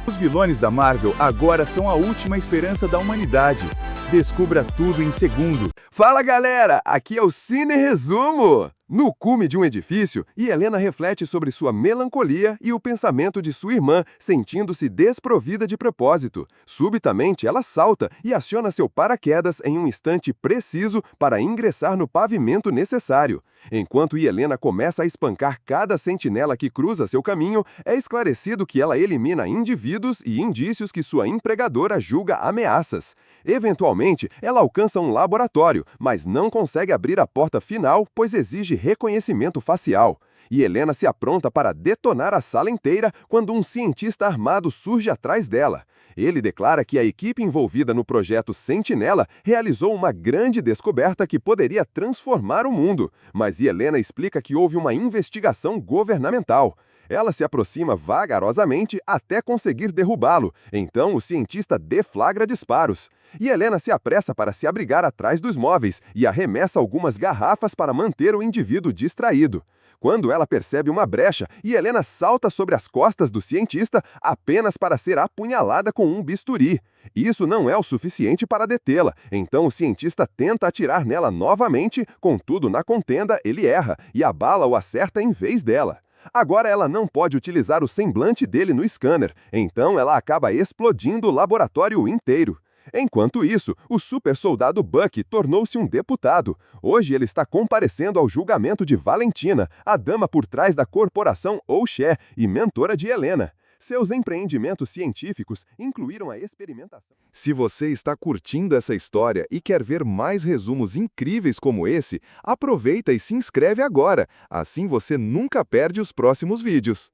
Os vilões da Marvel agora são a última esperança da humanidade. Descubra tudo em segundo. Fala galera, aqui é o Cine Resumo! No cume de um edifício, Helena reflete sobre sua melancolia e o pensamento de sua irmã, sentindo-se desprovida de propósito. Subitamente, ela salta e aciona seu paraquedas em um instante preciso para ingressar no pavimento necessário. Enquanto Helena começa a espancar cada sentinela que cruza seu caminho, é esclarecido que ela elimina indivíduos e indícios que sua empregadora julga ameaças. Eventualmente, ela alcança um laboratório, mas não consegue abrir a porta final, pois exige reconhecimento facial. E Helena se apronta para detonar a sala inteira quando um cientista armado surge atrás dela. Ele declara que a equipe envolvida no projeto Sentinela realizou uma grande descoberta que poderia transformar o mundo, mas Helena explica que houve uma investigação governamental. Ela se aproxima vagarosamente até conseguir derrubá-lo, então o cientista deflagra disparos. E Helena se apressa para se abrigar atrás dos móveis e arremessa algumas garrafas para manter o indivíduo distraído. Quando ela percebe uma brecha, Helena salta sobre as costas do cientista apenas para ser apunhalada com um bisturi. Isso não é o suficiente para detê-la, então o cientista tenta atirar nela novamente, contudo na contenda ele erra e a bala o acerta em vez dela. Agora ela não pode utilizar o semblante dele no scanner, então ela acaba explodindo o laboratório inteiro. Enquanto isso, o super-soldado Bucky tornou-se um deputado. Hoje ele está comparecendo ao julgamento de Valentina, a dama por trás da corporação O'Shea e mentora de Helena. Seus empreendimentos científicos incluíram a experimentação. Se você está curtindo essa história e quer ver mais resumos incríveis como esse, aproveita e se inscreve agora. Assim você nunca perde os próximos vídeos.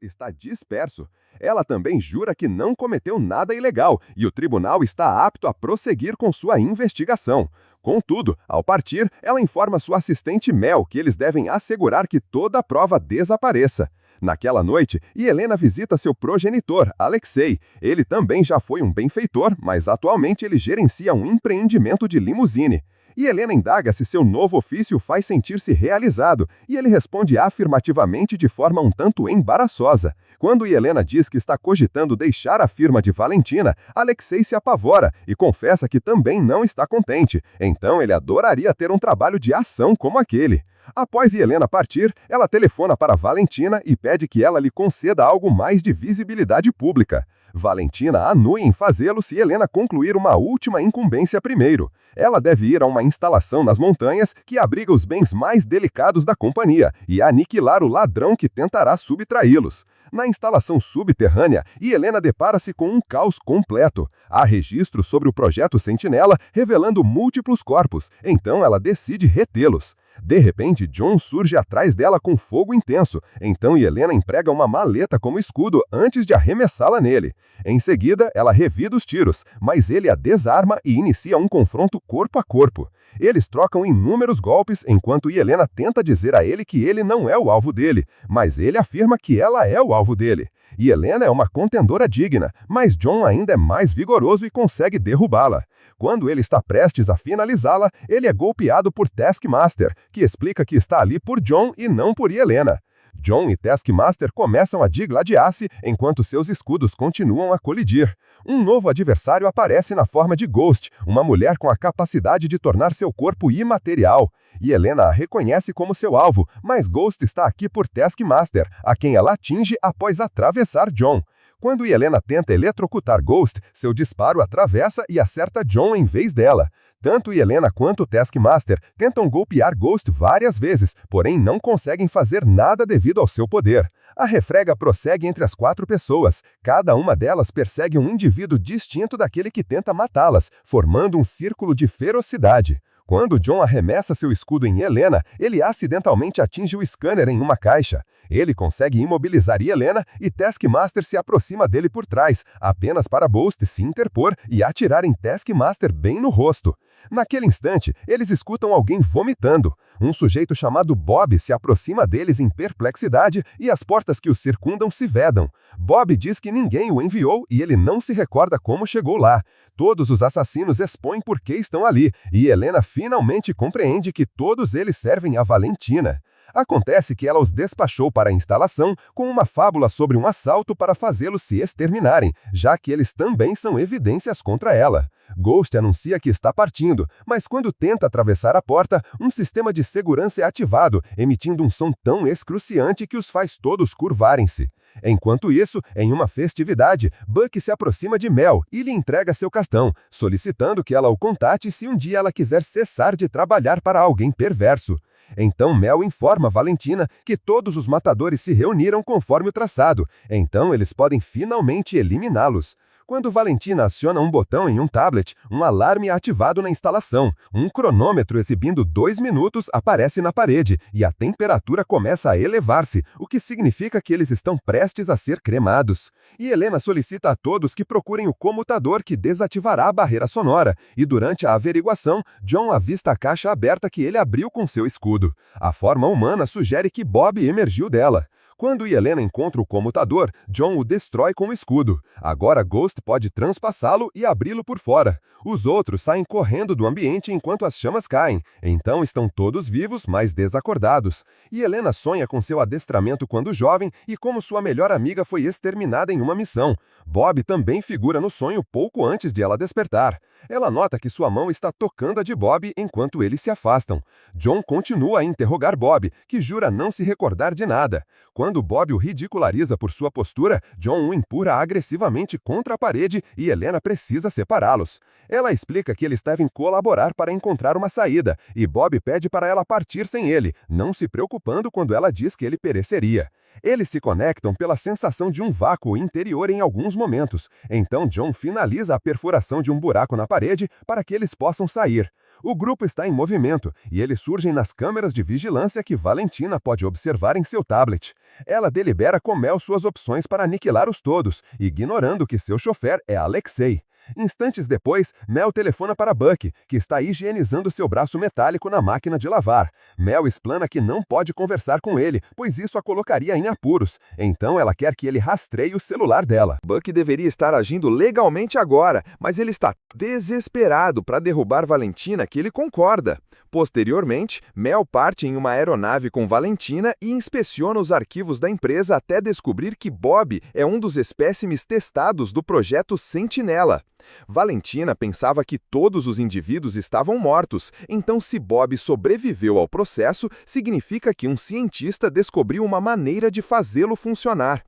Está disperso. Ela também jura que não cometeu nada ilegal e o tribunal está apto a prosseguir com sua investigação. Contudo, ao partir, ela informa sua assistente Mel que eles devem assegurar que toda a prova desapareça. Naquela noite, Helena visita seu progenitor, Alexei. Ele também já foi um benfeitor, mas atualmente ele gerencia um empreendimento de limusine. Helena indaga se seu novo ofício faz sentir-se realizado, e ele responde afirmativamente de forma um tanto embaraçosa. Quando Helena diz que está cogitando deixar a firma de Valentina, Alexei se apavora e confessa que também não está contente, então ele adoraria ter um trabalho de ação como aquele. Após Helena partir, ela telefona para Valentina e pede que ela lhe conceda algo mais de visibilidade pública. Valentina anua em fazê-lo se Helena concluir uma última incumbência primeiro. Ela deve ir a uma instalação nas montanhas que abriga os bens mais delicados da companhia e aniquilar o ladrão que tentará subtraí-los. Na instalação subterrânea, Helena depara-se com um caos completo. Há registros sobre o projeto Sentinela revelando múltiplos corpos, então ela decide retê-los. De repente, John surge atrás dela com fogo intenso, então Helena emprega uma maleta como escudo antes de arremessá-la nele. Em seguida, ela revida os tiros, mas ele a desarma e inicia um confronto corpo a corpo. Eles trocam inúmeros golpes enquanto Helena tenta dizer a ele que ele não é o alvo dele, mas ele afirma que ela é o alvo dele. Helena é uma contendora digna, mas John ainda é mais vigoroso e consegue derrubá-la. Quando ele está prestes a finalizá-la, ele é golpeado por Taskmaster, que explica que está ali por John e não por Helena. John e Taskmaster começam a digladiar-se enquanto seus escudos continuam a colidir. Um novo adversário aparece na forma de Ghost, uma mulher com a capacidade de tornar seu corpo imaterial. Helena a reconhece como seu alvo, mas Ghost está aqui por Taskmaster, a quem ela atinge após atravessar John. Quando Helena tenta eletrocutar Ghost, seu disparo atravessa e acerta John em vez dela. Tanto Helena quanto Taskmaster tentam golpear Ghost várias vezes, porém não conseguem fazer nada devido ao seu poder. A refrega prossegue entre as 4 pessoas. Cada uma delas persegue um indivíduo distinto daquele que tenta matá-las, formando um círculo de ferocidade. Quando John arremessa seu escudo em Helena, ele acidentalmente atinge o scanner em uma caixa. Ele consegue imobilizar Helena e Taskmaster se aproxima dele por trás, apenas para Ghost se interpor e atirar em Taskmaster bem no rosto. Naquele instante, eles escutam alguém vomitando. Um sujeito chamado Bob se aproxima deles em perplexidade e as portas que o circundam se vedam. Bob diz que ninguém o enviou e ele não se recorda como chegou lá. Todos os assassinos expõem por que estão ali e Helena finalmente compreende que todos eles servem a Valentina. Acontece que ela os despachou para a instalação com uma fábula sobre um assalto para fazê-los se exterminarem, já que eles também são evidências contra ela. Ghost anuncia que está partindo, mas quando tenta atravessar a porta, um sistema de segurança é ativado, emitindo um som tão excruciante que os faz todos curvarem-se. Enquanto isso, em uma festividade, Buck se aproxima de Mel e lhe entrega seu cartão, solicitando que ela o contate se um dia ela quiser cessar de trabalhar para alguém perverso. Então Mel informa Valentina que todos os matadores se reuniram conforme o traçado, então eles podem finalmente eliminá-los. Quando Valentina aciona um botão em um tablet, um alarme é ativado na instalação. Um cronômetro exibindo 2 minutos aparece na parede e a temperatura começa a elevar-se, o que significa que eles estão prestes a ser cremados. E Helena solicita a todos que procurem o comutador que desativará a barreira sonora, e durante a averiguação, John avista a caixa aberta que ele abriu com seu escudo. A forma humana sugere que Bob emergiu dela. Quando Helena encontra o comutador, John o destrói com o escudo. Agora Ghost pode transpassá-lo e abri-lo por fora. Os outros saem correndo do ambiente enquanto as chamas caem. Então estão todos vivos, mas desacordados. E Helena sonha com seu adestramento quando jovem e como sua melhor amiga foi exterminada em uma missão. Bob também figura no sonho pouco antes de ela despertar. Ela nota que sua mão está tocando a de Bob enquanto eles se afastam. John continua a interrogar Bob, que jura não se recordar de nada. Quando Bob o ridiculariza por sua postura, John o empurra agressivamente contra a parede e Helena precisa separá-los. Ela explica que eles devem colaborar para encontrar uma saída, e Bob pede para ela partir sem ele, não se preocupando quando ela diz que ele pereceria. Eles se conectam pela sensação de um vácuo interior em alguns momentos. Então John finaliza a perfuração de um buraco na parede para que eles possam sair. O grupo está em movimento e eles surgem nas câmeras de vigilância que Valentina pode observar em seu tablet. Ela delibera com Mel suas opções para aniquilar-os todos, ignorando que seu chofer é Alexei. Instantes depois, Mel telefona para Buck, que está higienizando seu braço metálico na máquina de lavar. Mel explana que não pode conversar com ele, pois isso a colocaria em apuros. Então ela quer que ele rastreie o celular dela. Buck deveria estar agindo legalmente agora, mas ele está desesperado para derrubar Valentina, que ele concorda. Posteriormente, Mel parte em uma aeronave com Valentina e inspeciona os arquivos da empresa até descobrir que Bob é um dos espécimes testados do projeto Sentinela. Valentina pensava que todos os indivíduos estavam mortos, então se Bob sobreviveu ao processo, significa que um cientista descobriu uma maneira de fazê-lo funcionar.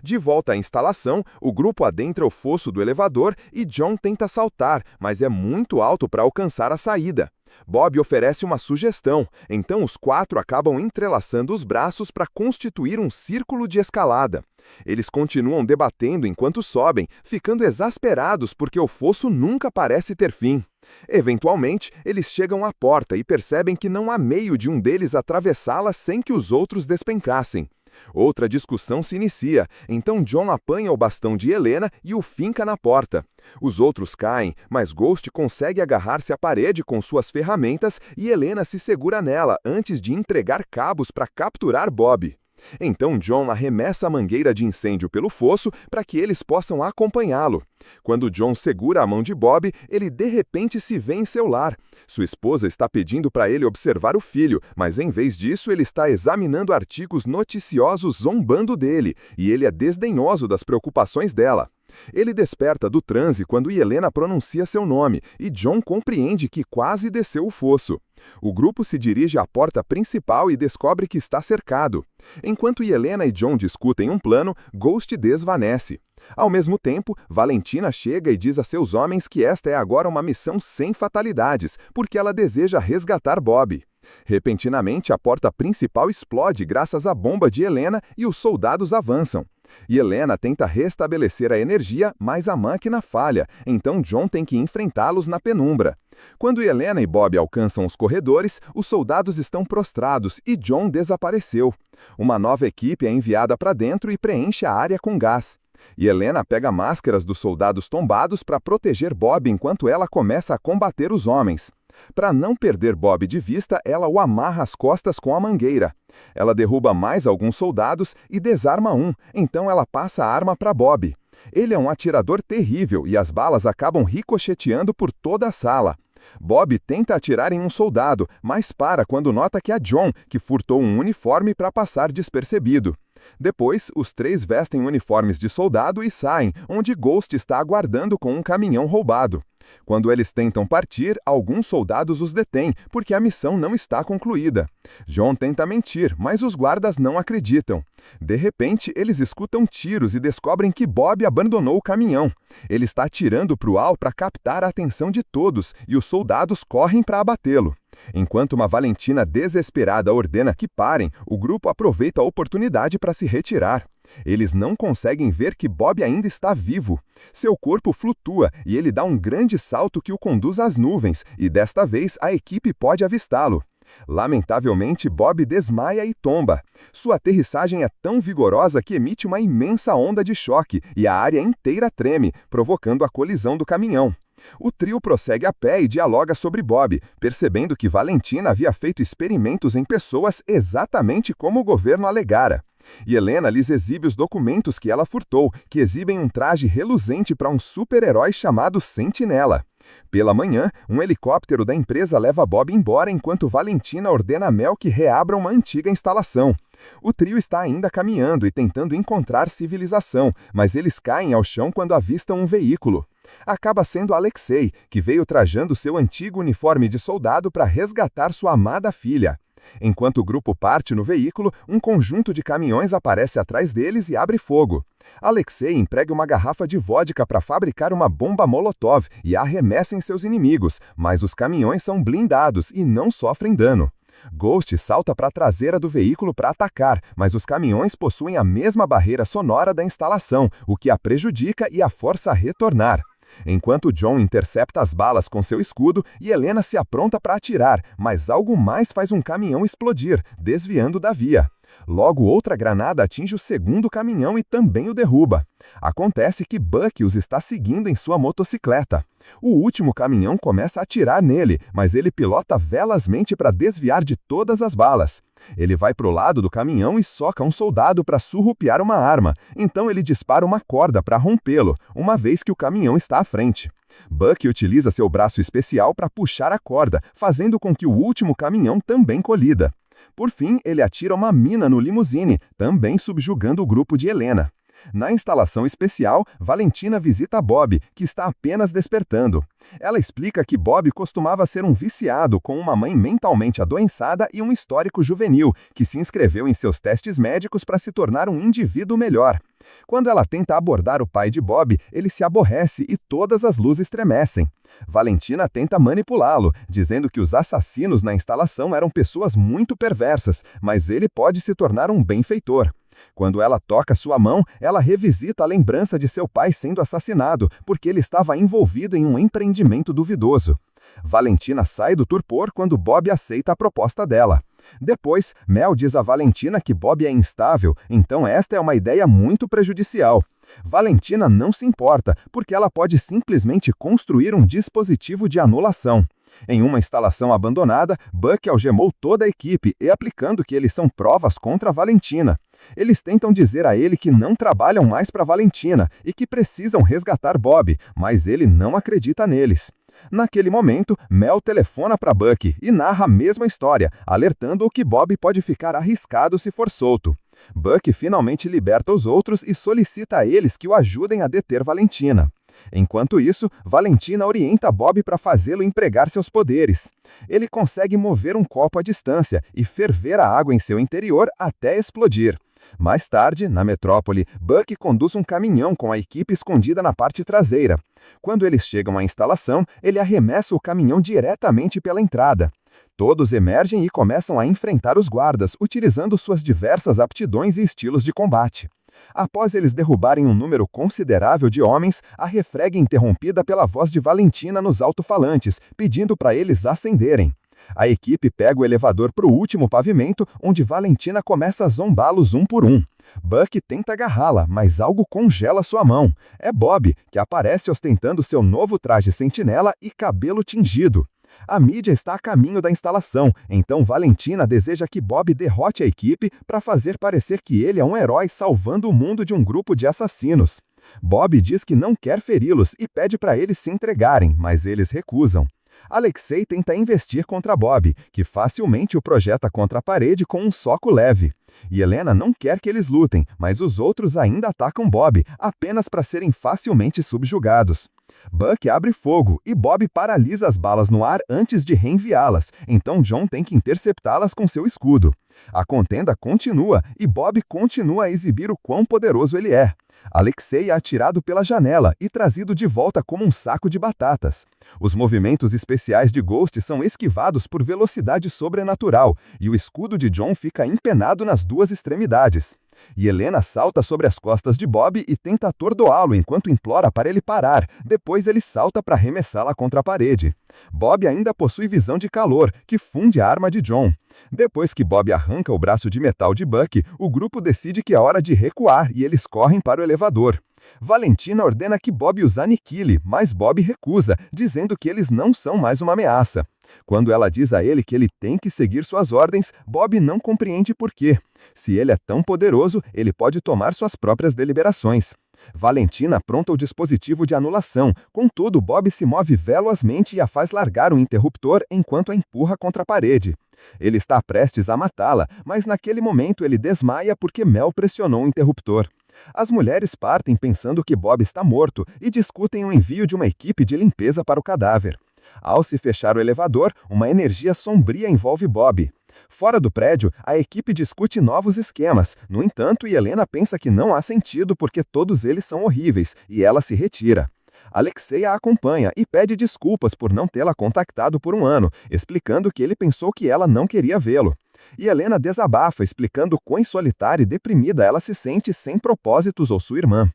De volta à instalação, o grupo adentra o fosso do elevador e John tenta saltar, mas é muito alto para alcançar a saída. Bob oferece uma sugestão, então os 4 acabam entrelaçando os braços para constituir um círculo de escalada. Eles continuam debatendo enquanto sobem, ficando exasperados porque o fosso nunca parece ter fim. Eventualmente, eles chegam à porta e percebem que não há meio de um deles atravessá-la sem que os outros despencassem. Outra discussão se inicia, então John apanha o bastão de Helena e o finca na porta. Os outros caem, mas Ghost consegue agarrar-se à parede com suas ferramentas e Helena se segura nela antes de entregar cabos para capturar Bob. Então John arremessa a mangueira de incêndio pelo fosso para que eles possam acompanhá-lo. Quando John segura a mão de Bob, ele de repente se vê em seu lar. Sua esposa está pedindo para ele observar o filho, mas em vez disso ele está examinando artigos noticiosos zombando dele, e ele é desdenhoso das preocupações dela. Ele desperta do transe quando Helena pronuncia seu nome, e John compreende que quase desceu o fosso. O grupo se dirige à porta principal e descobre que está cercado. Enquanto Helena e John discutem um plano, Ghost desvanece. Ao mesmo tempo, Valentina chega e diz a seus homens que esta é agora uma missão sem fatalidades, porque ela deseja resgatar Bob. Repentinamente, a porta principal explode graças à bomba de Helena e os soldados avançam. E Helena tenta restabelecer a energia, mas a máquina falha, então John tem que enfrentá-los na penumbra. Quando Helena e Bob alcançam os corredores, os soldados estão prostrados e John desapareceu. Uma nova equipe é enviada para dentro e preenche a área com gás. E Helena pega máscaras dos soldados tombados para proteger Bob enquanto ela começa a combater os homens. Para não perder Bob de vista, ela o amarra às costas com a mangueira. Ela derruba mais alguns soldados e desarma um, então ela passa a arma para Bob. Ele é um atirador terrível e as balas acabam ricocheteando por toda a sala. Bob tenta atirar em um soldado, mas para quando nota que é John, que furtou um uniforme para passar despercebido. Depois, os três vestem uniformes de soldado e saem, onde Ghost está aguardando com um caminhão roubado. Quando eles tentam partir, alguns soldados os detêm, porque a missão não está concluída. John tenta mentir, mas os guardas não acreditam. De repente, eles escutam tiros e descobrem que Bob abandonou o caminhão. Ele está atirando para o alto para captar a atenção de todos, e os soldados correm para abatê-lo. Enquanto uma Valentina desesperada ordena que parem, o grupo aproveita a oportunidade para se retirar. Eles não conseguem ver que Bob ainda está vivo. Seu corpo flutua e ele dá um grande salto que o conduz às nuvens, e desta vez a equipe pode avistá-lo. Lamentavelmente, Bob desmaia e tomba. Sua aterrissagem é tão vigorosa que emite uma imensa onda de choque e a área inteira treme, provocando a colisão do caminhão. O trio prossegue a pé e dialoga sobre Bob, percebendo que Valentina havia feito experimentos em pessoas exatamente como o governo alegara. E Helena lhes exibe os documentos que ela furtou, que exibem um traje reluzente para um super-herói chamado Sentinela. Pela manhã, um helicóptero da empresa leva Bob embora enquanto Valentina ordena a Mel que reabra uma antiga instalação. O trio está ainda caminhando e tentando encontrar civilização, mas eles caem ao chão quando avistam um veículo. Acaba sendo Alexei, que veio trajando seu antigo uniforme de soldado para resgatar sua amada filha. Enquanto o grupo parte no veículo, um conjunto de caminhões aparece atrás deles e abre fogo. Alexei emprega uma garrafa de vodka para fabricar uma bomba Molotov e a arremessa em seus inimigos, mas os caminhões são blindados e não sofrem dano. Ghost salta para a traseira do veículo para atacar, mas os caminhões possuem a mesma barreira sonora da instalação, o que a prejudica e a força a retornar. Enquanto John intercepta as balas com seu escudo e Helena se apronta para atirar, mas algo mais faz um caminhão explodir, desviando da via. Logo, outra granada atinge o segundo caminhão e também o derruba. Acontece que Buck os está seguindo em sua motocicleta. O último caminhão começa a atirar nele, mas ele pilota velozmente para desviar de todas as balas. Ele vai para o lado do caminhão e soca um soldado para surrupiar uma arma, então ele dispara uma corda para rompê-lo, uma vez que o caminhão está à frente. Buck utiliza seu braço especial para puxar a corda, fazendo com que o último caminhão também colida. Por fim, ele atira uma mina no limousine, também subjugando o grupo de Helena. Na instalação especial, Valentina visita Bob, que está apenas despertando. Ela explica que Bob costumava ser um viciado com uma mãe mentalmente adoençada e um histórico juvenil, que se inscreveu em seus testes médicos para se tornar um indivíduo melhor. Quando ela tenta abordar o pai de Bob, ele se aborrece e todas as luzes estremecem. Valentina tenta manipulá-lo, dizendo que os assassinos na instalação eram pessoas muito perversas, mas ele pode se tornar um benfeitor. Quando ela toca sua mão, ela revisita a lembrança de seu pai sendo assassinado, porque ele estava envolvido em um empreendimento duvidoso. Valentina sai do torpor quando Bob aceita a proposta dela. Depois, Mel diz a Valentina que Bob é instável, então esta é uma ideia muito prejudicial. Valentina não se importa, porque ela pode simplesmente construir um dispositivo de anulação. Em uma instalação abandonada, Buck algemou toda a equipe e aplicando que eles são provas contra Valentina. Eles tentam dizer a ele que não trabalham mais para Valentina e que precisam resgatar Bob, mas ele não acredita neles. Naquele momento, Mel telefona para Buck e narra a mesma história, alertando-o que Bob pode ficar arriscado se for solto. Buck finalmente liberta os outros e solicita a eles que o ajudem a deter Valentina. Enquanto isso, Valentina orienta Bob para fazê-lo empregar seus poderes. Ele consegue mover um copo à distância e ferver a água em seu interior até explodir. Mais tarde, na metrópole, Buck conduz um caminhão com a equipe escondida na parte traseira. Quando eles chegam à instalação, ele arremessa o caminhão diretamente pela entrada. Todos emergem e começam a enfrentar os guardas, utilizando suas diversas aptidões e estilos de combate. Após eles derrubarem um número considerável de homens, a refrega é interrompida pela voz de Valentina nos alto-falantes, pedindo para eles acenderem. A equipe pega o elevador para o último pavimento, onde Valentina começa a zombá-los um por um. Buck tenta agarrá-la, mas algo congela sua mão. É Bob, que aparece ostentando seu novo traje sentinela e cabelo tingido. A mídia está a caminho da instalação, então Valentina deseja que Bob derrote a equipe para fazer parecer que ele é um herói salvando o mundo de um grupo de assassinos. Bob diz que não quer feri-los e pede para eles se entregarem, mas eles recusam. Alexei tenta investir contra Bob, que facilmente o projeta contra a parede com um soco leve. E Helena não quer que eles lutem, mas os outros ainda atacam Bob, apenas para serem facilmente subjugados. Buck abre fogo e Bob paralisa as balas no ar antes de reenviá-las, então John tem que interceptá-las com seu escudo. A contenda continua e Bob continua a exibir o quão poderoso ele é. Alexei é atirado pela janela e trazido de volta como um saco de batatas. Os movimentos especiais de Ghost são esquivados por velocidade sobrenatural e o escudo de John fica empenado nas duas extremidades. E Helena salta sobre as costas de Bob e tenta atordoá-lo enquanto implora para ele parar, depois ele salta para arremessá-la contra a parede. Bob ainda possui visão de calor, que funde a arma de John. Depois que Bob arranca o braço de metal de Buck, o grupo decide que é hora de recuar e eles correm para o elevador. Valentina ordena que Bob os aniquile, mas Bob recusa, dizendo que eles não são mais uma ameaça. Quando ela diz a ele que ele tem que seguir suas ordens, Bob não compreende por quê. Se ele é tão poderoso, ele pode tomar suas próprias deliberações. Valentina apronta o dispositivo de anulação, contudo Bob se move velozmente e a faz largar o interruptor enquanto a empurra contra a parede. Ele está prestes a matá-la, mas naquele momento ele desmaia porque Mel pressionou o interruptor. As mulheres partem pensando que Bob está morto e discutem o envio de uma equipe de limpeza para o cadáver. Ao se fechar o elevador, uma energia sombria envolve Bob. Fora do prédio, a equipe discute novos esquemas. No entanto, Helena pensa que não há sentido porque todos eles são horríveis, e ela se retira. Alexei a acompanha e pede desculpas por não tê-la contactado por um ano, explicando que ele pensou que ela não queria vê-lo. E Helena desabafa, explicando quão solitária e deprimida ela se sente sem propósitos ou sua irmã.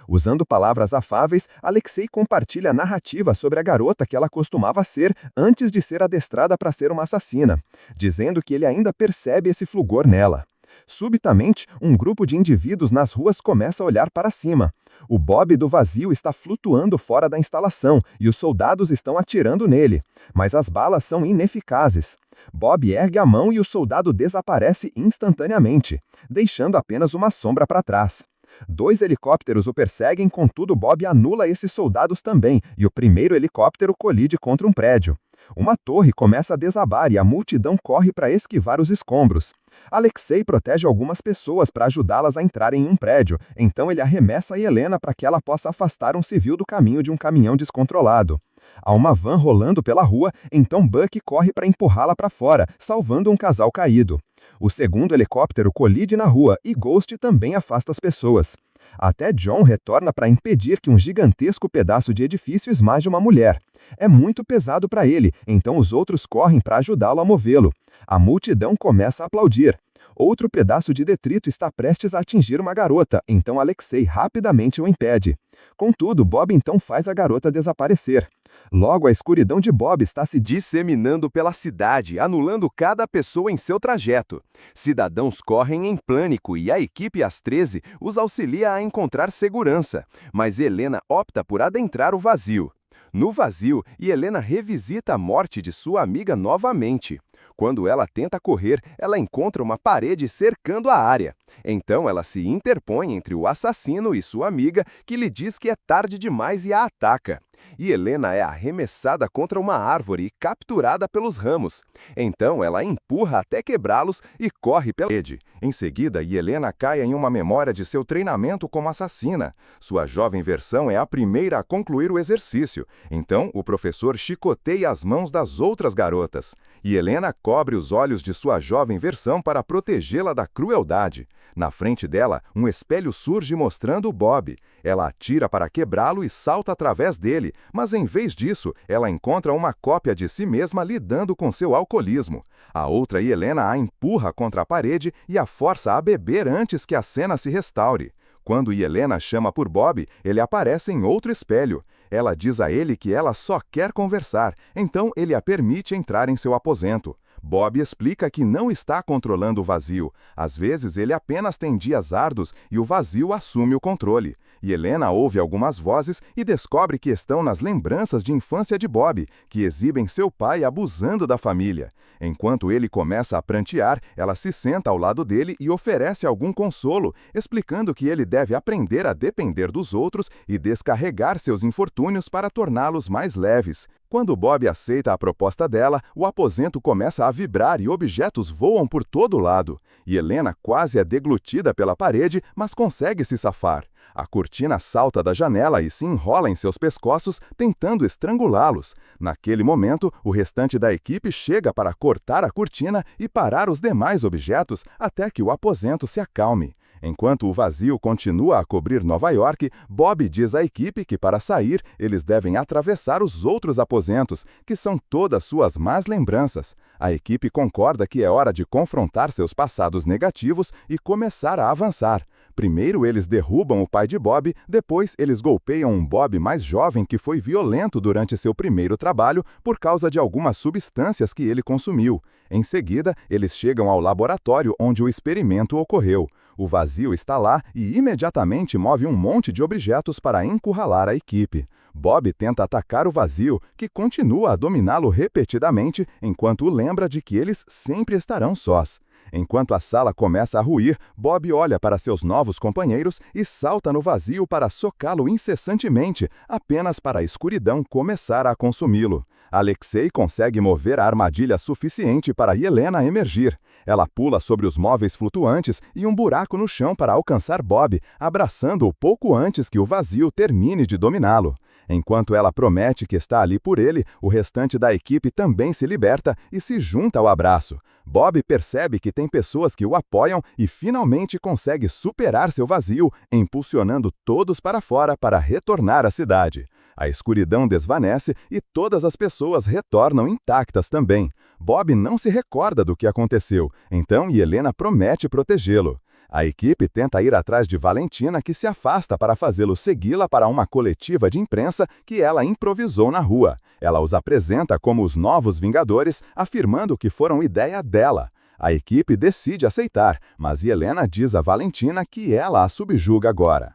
Usando palavras afáveis, Alexei compartilha a narrativa sobre a garota que ela costumava ser antes de ser adestrada para ser uma assassina, dizendo que ele ainda percebe esse fulgor nela. Subitamente, um grupo de indivíduos nas ruas começa a olhar para cima. O Bob do vazio está flutuando fora da instalação e os soldados estão atirando nele, mas as balas são ineficazes. Bob ergue a mão e o soldado desaparece instantaneamente, deixando apenas uma sombra para trás. 2 helicópteros o perseguem, contudo Bob anula esses soldados também, e o primeiro helicóptero colide contra um prédio. Uma torre começa a desabar e a multidão corre para esquivar os escombros. Alexei protege algumas pessoas para ajudá-las a entrarem em um prédio, então ele arremessa a Helena para que ela possa afastar um civil do caminho de um caminhão descontrolado. Há uma van rolando pela rua, então Buck corre para empurrá-la para fora, salvando um casal caído. O segundo helicóptero colide na rua e Ghost também afasta as pessoas. Até John retorna para impedir que um gigantesco pedaço de edifício esmaje uma mulher. É muito pesado para ele, então os outros correm para ajudá-lo a movê-lo. A multidão começa a aplaudir. Outro pedaço de detrito está prestes a atingir uma garota, então Alexei rapidamente o impede. Contudo, Bob então faz a garota desaparecer. Logo, a escuridão de Bob está se disseminando pela cidade, anulando cada pessoa em seu trajeto. Cidadãos correm em pânico e a equipe às 13 os auxilia a encontrar segurança, mas Helena opta por adentrar o vazio. No vazio, Helena revisita a morte de sua amiga novamente. Quando ela tenta correr, ela encontra uma parede cercando a área. Então ela se interpõe entre o assassino e sua amiga, que lhe diz que é tarde demais e a ataca. E Helena é arremessada contra uma árvore e capturada pelos ramos. Então ela empurra até quebrá-los e corre pela parede. Em seguida, Helena cai em uma memória de seu treinamento como assassina. Sua jovem versão é a primeira a concluir o exercício. Então o professor chicoteia as mãos das outras garotas. E Helena cobre os olhos de sua jovem versão para protegê-la da crueldade. Na frente dela, um espelho surge mostrando Bob. Ela atira para quebrá-lo e salta através dele, mas em vez disso, ela encontra uma cópia de si mesma lidando com seu alcoolismo. A outra Helena a empurra contra a parede e a força a beber antes que a cena se restaure. Quando Helena chama por Bob, ele aparece em outro espelho. Ela diz a ele que ela só quer conversar, então ele a permite entrar em seu aposento. Bob explica que não está controlando o vazio. Às vezes ele apenas tem dias árduos e o vazio assume o controle. E Helena ouve algumas vozes e descobre que estão nas lembranças de infância de Bob, que exibem seu pai abusando da família. Enquanto ele começa a prantear, ela se senta ao lado dele e oferece algum consolo, explicando que ele deve aprender a depender dos outros e descarregar seus infortúnios para torná-los mais leves. Quando Bob aceita a proposta dela, o aposento começa a vibrar e objetos voam por todo lado. E Helena quase é deglutida pela parede, mas consegue se safar. A cortina salta da janela e se enrola em seus pescoços, tentando estrangulá-los. Naquele momento, o restante da equipe chega para cortar a cortina e parar os demais objetos até que o aposento se acalme. Enquanto o vazio continua a cobrir Nova York, Bob diz à equipe que para sair, eles devem atravessar os outros aposentos, que são todas suas más lembranças. A equipe concorda que é hora de confrontar seus passados negativos e começar a avançar. Primeiro eles derrubam o pai de Bob, depois eles golpeiam um Bob mais jovem que foi violento durante seu primeiro trabalho por causa de algumas substâncias que ele consumiu. Em seguida, eles chegam ao laboratório onde o experimento ocorreu. O vazio está lá e imediatamente move um monte de objetos para encurralar a equipe. Bob tenta atacar o vazio, que continua a dominá-lo repetidamente, enquanto o lembra de que eles sempre estarão sós. Enquanto a sala começa a ruir, Bob olha para seus novos companheiros e salta no vazio para socá-lo incessantemente, apenas para a escuridão começar a consumi-lo. Alexei consegue mover a armadilha suficiente para Helena emergir. Ela pula sobre os móveis flutuantes e um buraco no chão para alcançar Bob, abraçando-o pouco antes que o vazio termine de dominá-lo. Enquanto ela promete que está ali por ele, o restante da equipe também se liberta e se junta ao abraço. Bob percebe que tem pessoas que o apoiam e finalmente consegue superar seu vazio, impulsionando todos para fora para retornar à cidade. A escuridão desvanece e todas as pessoas retornam intactas também. Bob não se recorda do que aconteceu, então Helena promete protegê-lo. A equipe tenta ir atrás de Valentina, que se afasta para fazê-lo segui-la para uma coletiva de imprensa que ela improvisou na rua. Ela os apresenta como os novos Vingadores, afirmando que foram ideia dela. A equipe decide aceitar, mas Helena diz a Valentina que ela a subjuga agora.